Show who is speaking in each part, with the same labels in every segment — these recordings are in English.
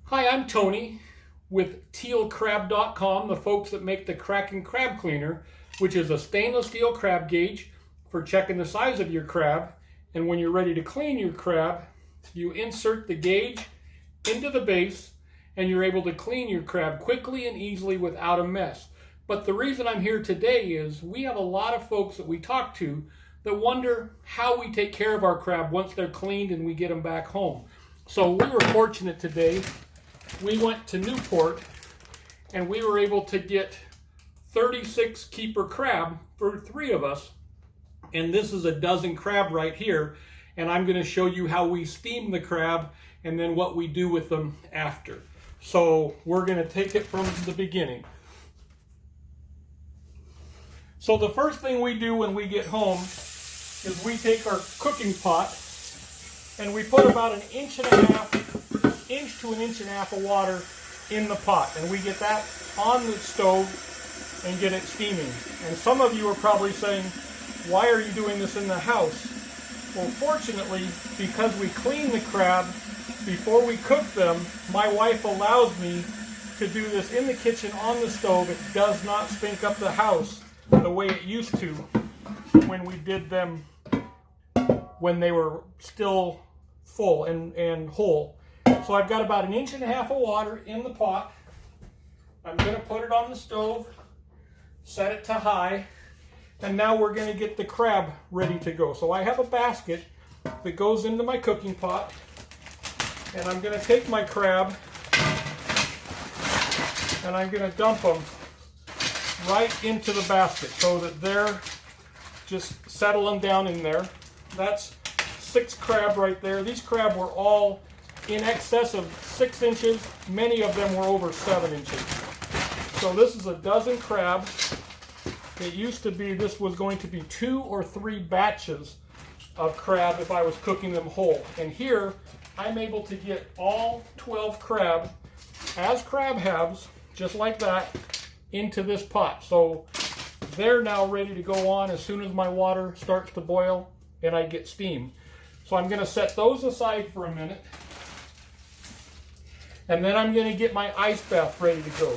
Speaker 1: Hi, I'm Tony with tealcrab.com, the folks that make the Kraken Crab Cleaner, which is a stainless steel crab gauge for checking the size of your crab. And when you're ready to clean your crab, you insert the gauge into the base and you're able to clean your crab quickly and easily without a mess. But the reason I'm here today is we have a lot of folks that we talk to that wonder how we take care of our crab once they're cleaned and we get them back home. So we were fortunate today. We went to Newport and we were able to get 36 keeper crab for 3 of us. And this is a dozen crab right here. And I'm going to show you how we steam the crab and then what we do with them after. So we're going to take it from the beginning. So the first thing we do when we get home is we take our cooking pot and we put about an inch to an inch and a half of water in the pot, and we get that on the stove and get it steaming. And some of you are probably saying, why are you doing this in the house? Well, fortunately, because we clean the crab before we cook them, my wife allows me to do this in the kitchen on the stove. It does not stink up the house the way it used to when we did them when they were still full and whole. So I've got about an inch and a half of water in the pot. I'm going to put it on the stove, set it to high, and now we're going to get the crab ready to go. So I have a basket that goes into my cooking pot, and I'm going to take my crab and I'm going to dump them right into the basket so that they're just settling down in there. That's 6 crab right there. These crab were all in excess of 6 inches. Many of them were over 7 inches. So this is a dozen crab. It used to be this was going to be 2 or 3 batches of crab if I was cooking them whole. And here I'm able to get all 12 crab as crab halves, just like that, into this pot. So they're now ready to go on as soon as my water starts to boil and I get steam. So I'm going to set those aside for a minute. And then I'm going to get my ice bath ready to go.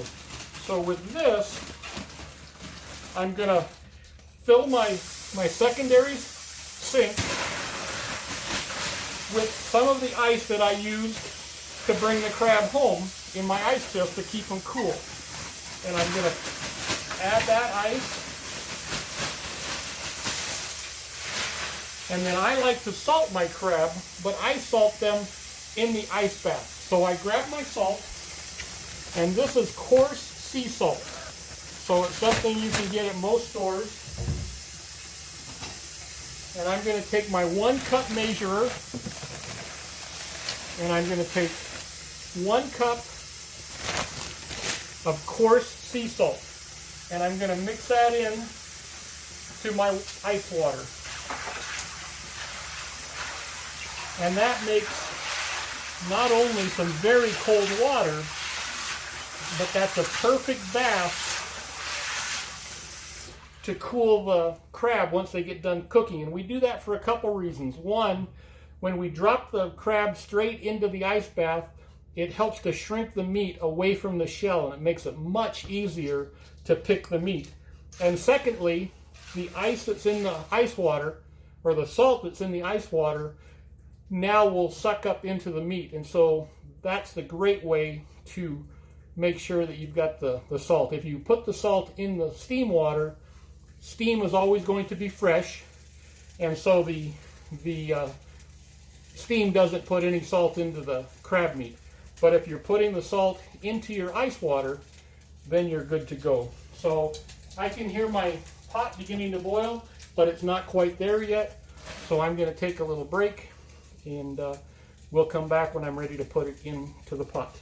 Speaker 1: So with this, I'm going to fill my secondary sink with some of the ice that I used to bring the crab home in my ice chest to keep them cool. And I'm going to add that ice. And then I like to salt my crab, but I salt them in the ice bath. So I grab my salt, and this is coarse sea salt. So it's something you can get at most stores. And I'm going to take my 1 cup measurer, and I'm going to take 1 cup of coarse sea salt. And I'm going to mix that in to my ice water. And that makes not only some very cold water, but that's a perfect bath to cool the crab once they get done cooking. And we do that for a couple reasons. One, when we drop the crab straight into the ice bath, it helps to shrink the meat away from the shell, and it makes it much easier to pick the meat. And secondly, the ice that's in the ice water, or the salt that's in the ice water, now will suck up into the meat. And so that's the great way to make sure that you've got the salt. If you put the salt in the steam water, steam is always going to be fresh, and so the steam doesn't put any salt into the crab meat. But if you're putting the salt into your ice water, then you're good to go. So I can hear my pot beginning to boil, but it's not quite there yet. So I'm going to take a little break, and we'll come back when I'm ready to put it into the pot.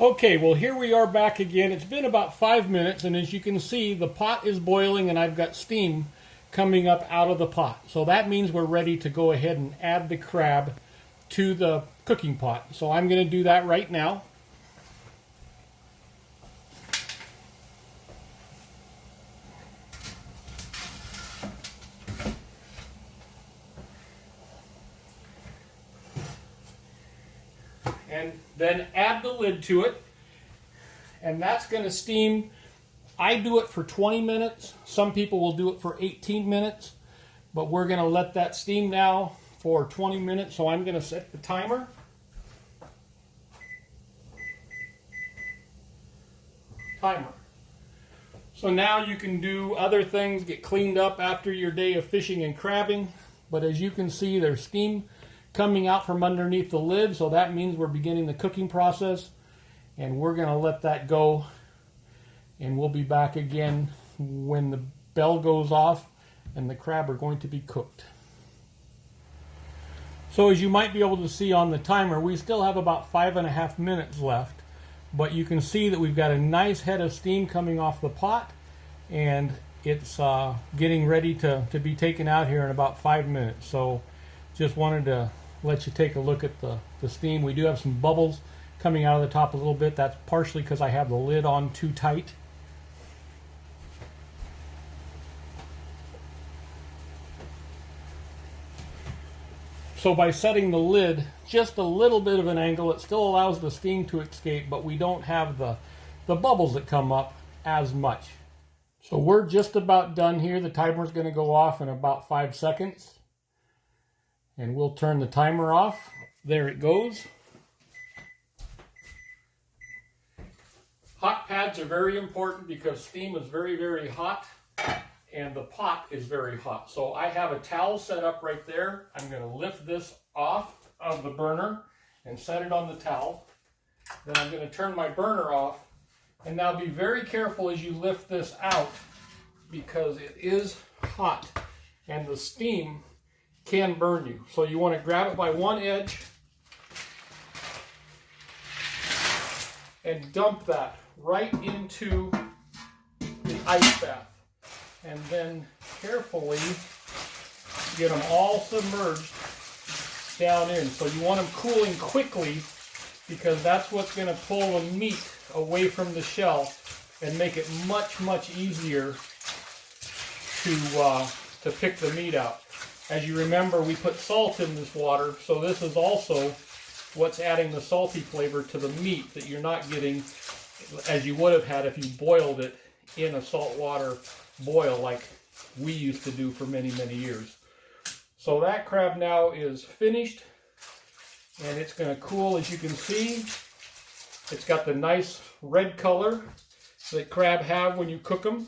Speaker 1: Okay, well, here we are back again. It's been about 5 minutes, and as you can see, the pot is boiling and I've got steam coming up out of the pot. So that means we're ready to go ahead and add the crab to the cooking pot. So I'm going to do that right now. and then add the lid to it. And that's going to steam. I do it for 20 minutes. Some people will do it for 18 minutes. But we're going to let that steam now for 20 minutes. So I'm going to set the timer. So now you can do other things, get cleaned up after your day of fishing and crabbing. But as you can see, there's steam coming out from underneath the lid. So that means we're beginning the cooking process. And we're going to let that go. And we'll be back again when the bell goes off and the crab are going to be cooked. So as you might be able to see on the timer, we still have about 5.5 minutes left. But you can see that we've got a nice head of steam coming off the pot. And it's getting ready to be taken out here in about 5 minutes. So just wanted to let you take a look at the steam. We do have some bubbles coming out of the top a little bit. That's partially because I have the lid on too tight. So by setting the lid just a little bit of an angle, it still allows the steam to escape, but we don't have the bubbles that come up as much. So we're just about done here. The timer is going to go off in about 5 seconds. And we'll turn the timer off. There it goes. Hot pads are very important because steam is very, very hot and the pot is very hot. So I have a towel set up right there. I'm going to lift this off of the burner and set it on the towel. Then I'm going to turn my burner off. And now be very careful as you lift this out because it is hot and the steam can burn you. So you want to grab it by one edge and dump that right into the ice bath. And then carefully get them all submerged down in. So you want them cooling quickly because that's what's going to pull the meat away from the shell and make it much, much easier to pick the meat out. As you remember, we put salt in this water, so this is also what's adding the salty flavor to the meat that you're not getting as you would have had if you boiled it in a saltwater boil like we used to do for many, many years. So that crab now is finished and it's going to cool. As you can see, it's got the nice red color that crab have when you cook them.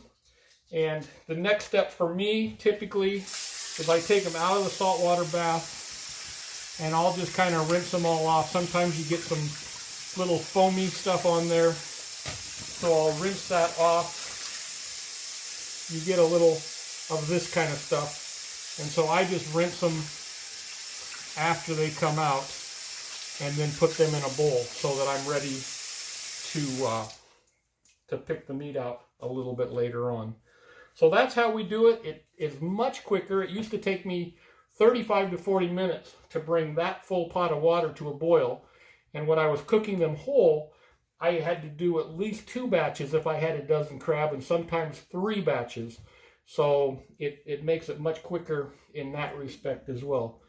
Speaker 1: And the next step for me typically is I take them out of the saltwater bath and I'll just kind of rinse them all off. Sometimes you get some little foamy stuff on there. So I'll rinse that off. You get a little of this kind of stuff. And so I just rinse them after they come out and then put them in a bowl so that I'm ready to pick the meat out a little bit later on. So that's how we do it. It is much quicker. It used to take me 35 to 40 minutes to bring that full pot of water to a boil. And when I was cooking them whole, I had to do at least 2 batches if I had a dozen crab, and sometimes 3 batches. So it makes it much quicker in that respect as well.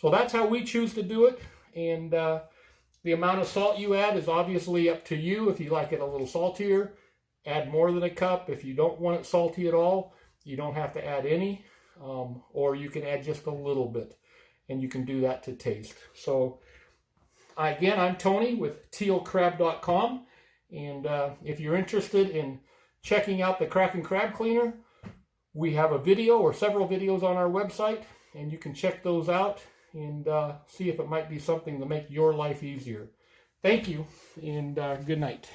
Speaker 1: So that's how we choose to do it. And the amount of salt you add is obviously up to you. If you like it a little saltier, add more than a cup. If you don't want it salty at all, you don't have to add any. Or you can add just a little bit. And you can do that to taste. So again, I'm Tony with tealcrab.com. And if you're interested in checking out the Kraken Crab Cleaner, we have a video or several videos on our website. And you can check those out and see if it might be something to make your life easier. Thank you, and good night.